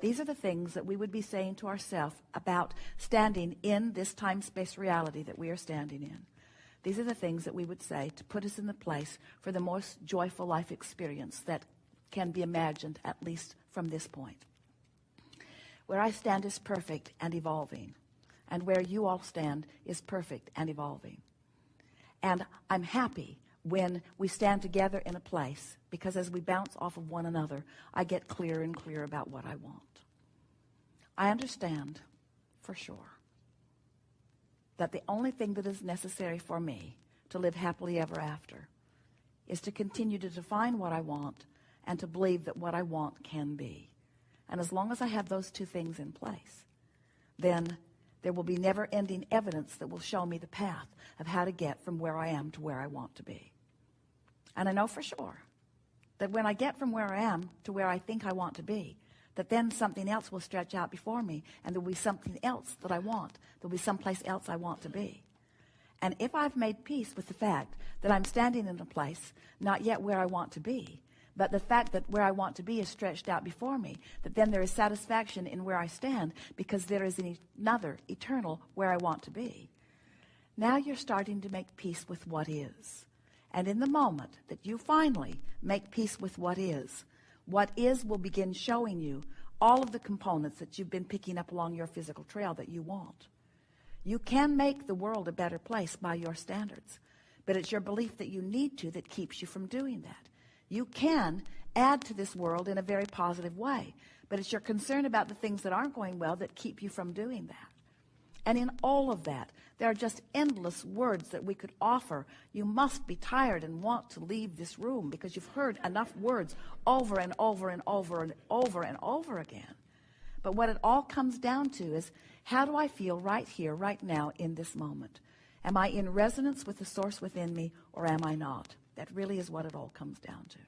These are the things that we would be saying to ourselves about standing in this time-space reality that we are standing in. These are the things that we would say to put us in the place for the most joyful life experience that can be imagined, at least from this point. Where I stand is perfect and evolving, and where you all stand is perfect and evolving. And I'm happy when we stand together in a place, because as we bounce off of one another, I get clearer and clearer about what I want. I understand for sure that the only thing that is necessary for me to live happily ever after is to continue to define what I want and to believe that what I want can be. And as long as I have those two things in place, then there will be never-ending evidence that will show me the path of how to get from where I am to where I want to be. And I know for sure that when I get from where I am to where I think I want to be, that then something else will stretch out before me, and there will be something else that I want. There will be someplace else I want to be. And if I've made peace with the fact that I'm standing in a place not yet where I want to be, but the fact that where I want to be is stretched out before me, that then there is satisfaction in where I stand because there is another eternal where I want to be. Now you're starting to make peace with what is. And in the moment that you finally make peace with what is will begin showing you all of the components that you've been picking up along your physical trail that you want. You can make the world a better place by your standards, but it's your belief that you need to that keeps you from doing that. You can add to this world in a very positive way, but it's your concern about the things that aren't going well that keep you from doing that. And in all of that, there are just endless words that we could offer. You must be tired and want to leave this room because you've heard enough words over and over and over and over and over again. But what it all comes down to is, how do I feel right here, right now, in this moment? Am I in resonance with the source within me, or am I not? That really is what it all comes down to.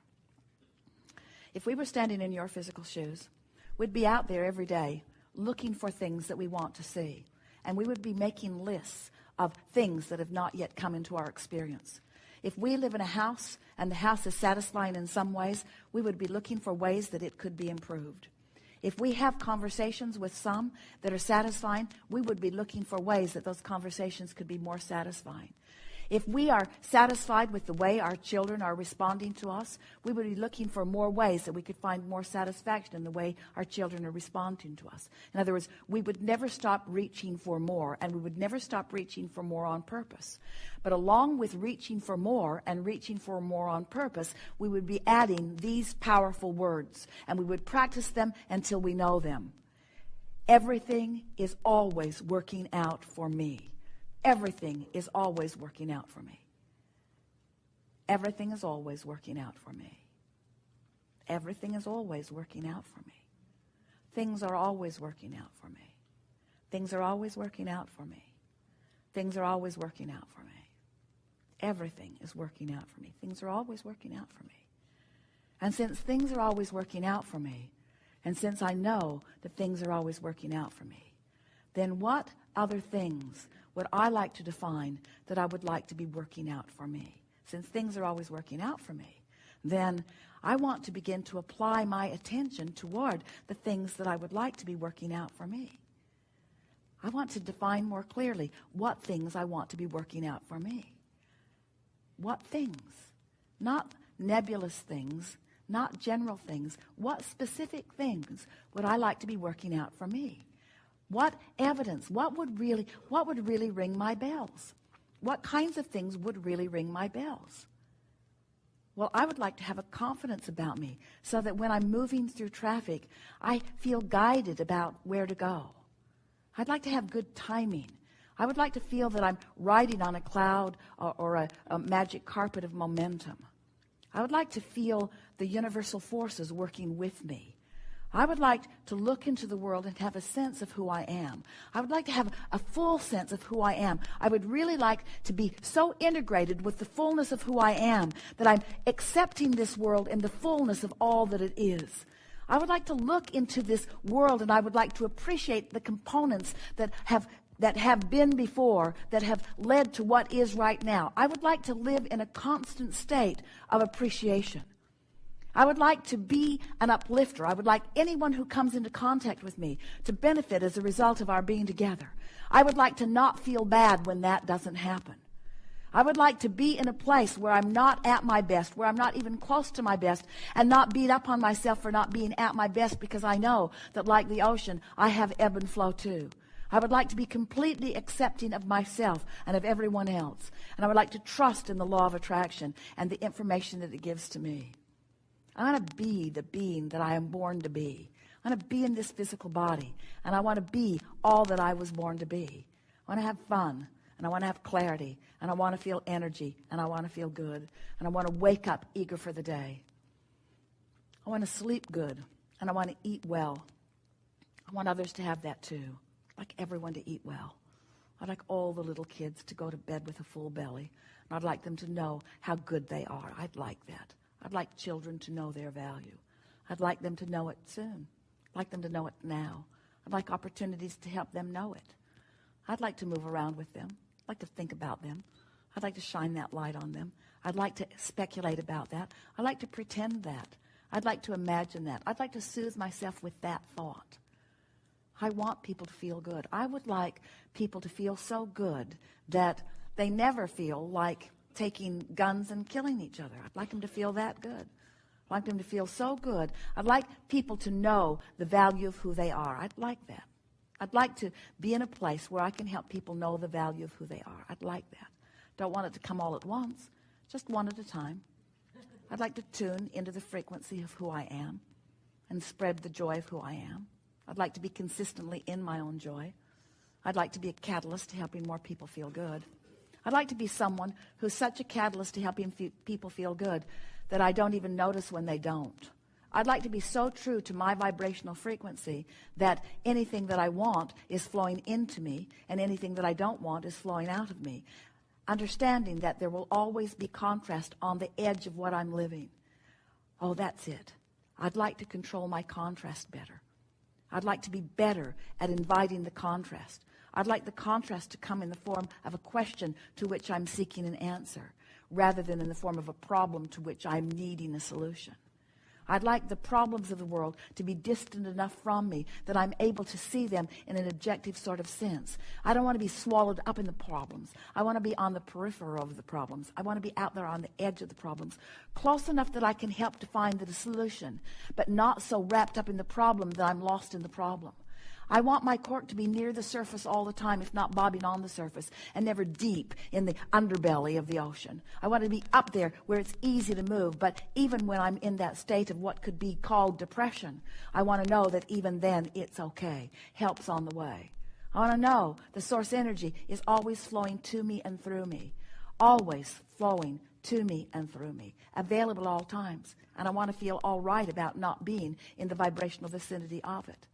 If we were standing in your physical shoes, we'd be out there every day looking for things that we want to see. And we would be making lists of things that have not yet come into our experience. If we live in a house and the house is satisfying in some ways, we would be looking for ways that it could be improved. If we have conversations with some that are satisfying, we would be looking for ways that those conversations could be more satisfying. If we are satisfied with the way our children are responding to us, we would be looking for more ways that we could find more satisfaction in the way our children are responding to us. In other words, we would never stop reaching for more, and we would never stop reaching for more on purpose. But along with reaching for more and reaching for more on purpose, we would be adding these powerful words, and we would practice them until we know them. Everything is always working out for me. Everything is always working out for me. Everything is always working out for me. Everything is always working out for me. Things are always working out for me. Things are always working out for me. Things are always working out for me. Everything is working out for me. Things are always working out for me. And since things are always working out for me, and since I know that things are always working out for me, then what other things would I like to define that I would like to be working out for me? Since things are always working out for me, then I want to begin to apply my attention toward the things that I would like to be working out for me. I want to define more clearly what things I want to be working out for me. What things? Not nebulous things, not general things. What specific things would I like to be working out for me? What evidence? What would really ring my bells? What kinds of things would really ring my bells? Well, I would like to have a confidence about me so that when I'm moving through traffic, I feel guided about where to go. I'd like to have good timing. I would like to feel that I'm riding on a cloud or a magic carpet of momentum. I would like to feel the universal forces working with me. I would like to look into the world and have a sense of who I am. I would like to have a full sense of who I am. I would really like to be so integrated with the fullness of who I am that I'm accepting this world in the fullness of all that it is. I would like to look into this world and I would like to appreciate the components that have been before, that have led to what is right now. I would like to live in a constant state of appreciation. I would like to be an uplifter. I would like anyone who comes into contact with me to benefit as a result of our being together. I would like to not feel bad when that doesn't happen. I would like to be in a place where I'm not at my best, where I'm not even close to my best, and not beat up on myself for not being at my best, because I know that, like the ocean, I have ebb and flow too. I would like to be completely accepting of myself and of everyone else. And I would like to trust in the law of attraction and the information that it gives to me. I want to be the being that I am born to be. I want to be in this physical body, and I want to be all that I was born to be. I want to have fun, and I want to have clarity, and I want to feel energy, and I want to feel good, and I want to wake up eager for the day. I want to sleep good, and I want to eat well. I want others to have that too. I'd like everyone to eat well. I'd like all the little kids to go to bed with a full belly, and I'd like them to know how good they are. I'd like that. I'd like children to know their value. I'd like them to know it soon. I'd like them to know it now. I'd like opportunities to help them know it. I'd like to move around with them. I'd like to think about them. I'd like to shine that light on them. I'd like to speculate about that. I'd like to pretend that. I'd like to imagine that. I'd like to soothe myself with that thought. I want people to feel good. I would like people to feel so good that they never feel like taking guns and killing each other. I'd like them to feel that good. I'd like them to feel so good. I'd like people to know the value of who they are. I'd like that. I'd like to be in a place where I can help people know the value of who they are. I'd like that. Don't want it to come all at once, just one at a time. I'd like to tune into the frequency of who I am and spread the joy of who I am. I'd like to be consistently in my own joy. I'd like to be a catalyst to helping more people feel good. I'd like to be someone who's such a catalyst to helping people feel good that I don't even notice when they don't. I'd like to be so true to my vibrational frequency that anything that I want is flowing into me, and anything that I don't want is flowing out of me. Understanding that there will always be contrast on the edge of what I'm living. Oh, that's it. I'd like to control my contrast better. I'd like to be better at inviting the contrast. I'd like the contrast to come in the form of a question to which I'm seeking an answer, rather than in the form of a problem to which I'm needing a solution. I'd like the problems of the world to be distant enough from me that I'm able to see them in an objective sort of sense. I don't want to be swallowed up in the problems. I want to be on the periphery of the problems. I want to be out there on the edge of the problems, close enough that I can help to find the solution, but not so wrapped up in the problem that I'm lost in the problem. I want my cork to be near the surface all the time, if not bobbing on the surface, and never deep in the underbelly of the ocean. I want to be up there where it's easy to move, but even when I'm in that state of what could be called depression, I want to know that even then it's okay. Help's on the way. I want to know the source energy is always flowing to me and through me, always flowing to me and through me, available at all times. And I want to feel all right about not being in the vibrational vicinity of it.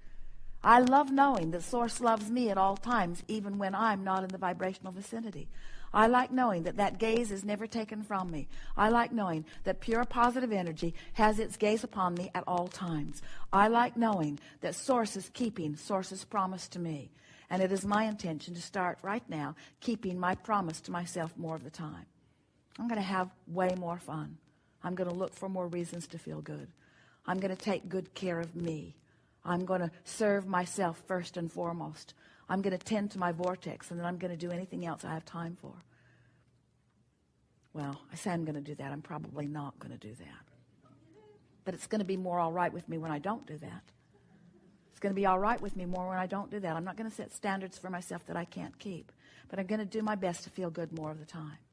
I love knowing that Source loves me at all times, even when I'm not in the vibrational vicinity. I like knowing that that gaze is never taken from me. I like knowing that pure positive energy has its gaze upon me at all times. I like knowing that Source is keeping Source's promise to me. And it is my intention to start right now keeping my promise to myself more of the time. I'm going to have way more fun. I'm going to look for more reasons to feel good. I'm going to take good care of me. I'm going to serve myself first and foremost. I'm going to tend to my vortex, and then I'm going to do anything else I have time for. Well, I say I'm going to do that. I'm probably not going to do that. But it's going to be more all right with me when I don't do that. It's going to be all right with me more when I don't do that. I'm not going to set standards for myself that I can't keep. But I'm going to do my best to feel good more of the time.